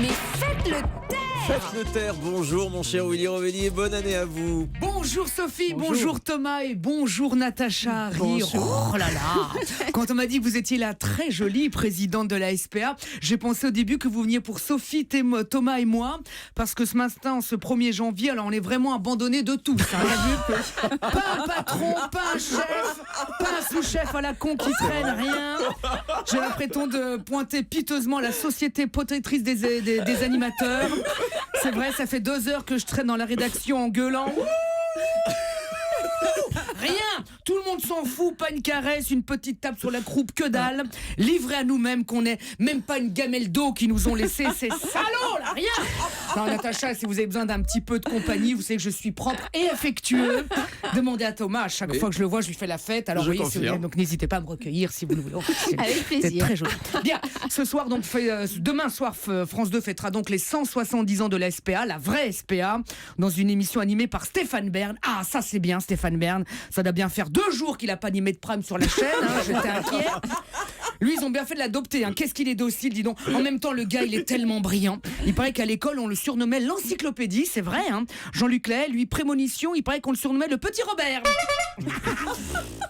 Mais faites-le taire! Faites-le taire, bonjour mon cher Willy Rovelli et bonne année à vous. Bonjour Sophie, bonjour Thomas et bonjour Natacha. Oh là là. Quand on m'a dit que vous étiez la très jolie présidente de la SPA, j'ai pensé au début que vous veniez pour Sophie, Thomas et moi, parce que ce matin, ce 1er janvier, alors on est vraiment abandonnés de tous. Hein, pas un patron, pas un chef, pas un sous-chef à la con qui traîne, rien. J'ai l'impression de pointer piteusement la société protectrice des animateurs. C'est vrai, ça fait 2 heures que je traîne dans la rédaction en gueulant. Rien, tout le monde s'en fout, pas une caresse, une petite tape sur la croupe, que dalle. Livrés à nous-mêmes, qu'on est même pas une gamelle d'eau qui nous ont laissé, ces salauds là, rien. Non, Natacha, si vous avez besoin d'un petit peu de compagnie, vous savez que je suis propre et affectueux. Demandez à Thomas, à chaque fois que je le vois, je lui fais la fête. Alors, vous voyez, donc n'hésitez pas à me recueillir si vous le voulez. Avec plaisir. C'est très joli. Bien, ce soir, donc, demain soir, France 2 fêtera donc les 170 ans de la SPA, la vraie SPA, dans une émission animée par Stéphane Bern. Ah, ça c'est bien, Stéphane Bern. Ça doit bien faire 2 jours qu'il n'a pas animé de prime sur la chaîne. Hein, j'étais inquiet. Lui, ils ont bien fait de l'adopter. Hein. Qu'est-ce qu'il est docile, dis donc. En même temps, le gars, il est tellement brillant. Il paraît qu'à l'école, on le surnommait l'encyclopédie, c'est vrai. Hein. Jean-Luc Lahaye, lui, prémonition, il paraît qu'on le surnommait le petit Robert.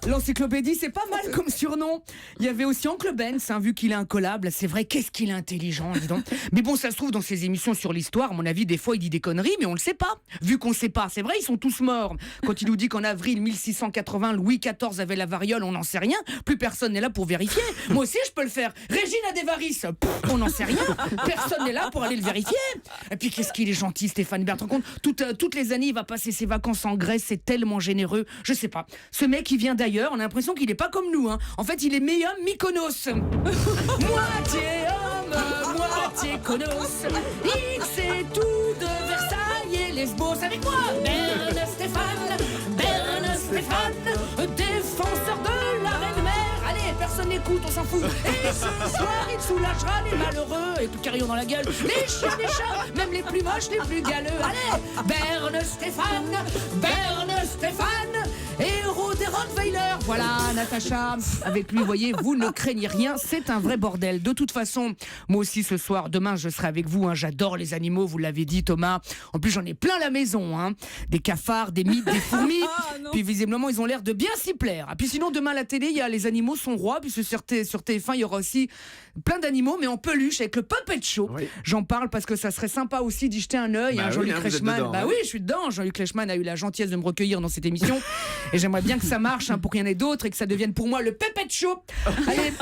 L'encyclopédie, c'est pas mal comme surnom. Il y avait aussi Oncle Ben, hein, vu qu'il est incollable. C'est vrai, qu'est-ce qu'il est intelligent, dis donc. Mais bon, ça se trouve dans ses émissions sur l'histoire, à mon avis, des fois, il dit des conneries, mais on le sait pas. Vu qu'on sait pas, c'est vrai, ils sont tous morts. Quand il nous dit qu'en avril 1680, Louis XIV avait la variole, on n'en sait rien. Plus personne n'est là pour vérifier. Moi aussi, je peux le faire. Régine a des varices. On n'en sait rien. Personne n'est là pour aller le vérifier. Et puis, qu'est-ce qu'il est gentil, Stéphane Bern. Compte, toutes les années, il va passer ses vacances en Grèce. C'est tellement généreux. Je sais pas. Ce mec, il vient d'ailleurs. On a l'impression qu'il est pas comme nous. Hein. En fait, il est meilleur Mykonos. Moitié homme, moitié conos. Il sait tout de Versailles et Lesbos. Avec moi, Bern Stéphane, défenseur de la reine mère. Allez, personne n'écoute, on s'en fout. Et ce soir, il soulagera les malheureux. Et tout carillon dans la gueule. Les chiens, les chats, même les plus moches, les plus galeux. Allez, Bern Stéphane, héros des Rottweiler. Voilà, Natacha. Avec lui, vous voyez, vous ne craignez rien. C'est un vrai bordel. De toute façon, moi aussi, ce soir, demain, je serai avec vous. Hein. J'adore les animaux, vous l'avez dit, Thomas. En plus, j'en ai plein la maison. Hein. Des cafards, des mites, des fourmis. Puis visiblement, ils ont l'air de bien s'y plaire. Et puis sinon, demain à la télé, il y a Les animaux sont rois. Puis sur TF1, il y aura aussi plein d'animaux, mais en peluche, avec le Puppet Show. Oui. J'en parle parce que ça serait sympa aussi d'y jeter un œil. Bah, hein, Jean-Luc Reichmann. Bah oui, je suis dedans. Jean-Luc Reichmann a eu la gentillesse de me recueillir dans cette émission. Et j'aimerais bien que ça marche pour qu'il y en ait d'autres et que ça devienne pour moi le Puppet Show. Allez,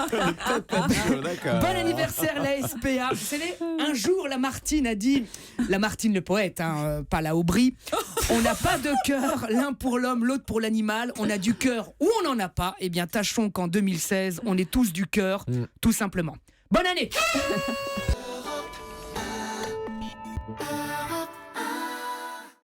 bon anniversaire la SPA. Vous savez, un jour Lamartine a dit, Lamartine le poète, hein, pas la Aubry, on n'a pas de cœur, l'un pour l'homme, l'autre pour l'animal. On a du cœur ou on n'en a pas. Eh bien, tâchons qu'en 2016, on ait tous du cœur, tout simplement. Bonne année.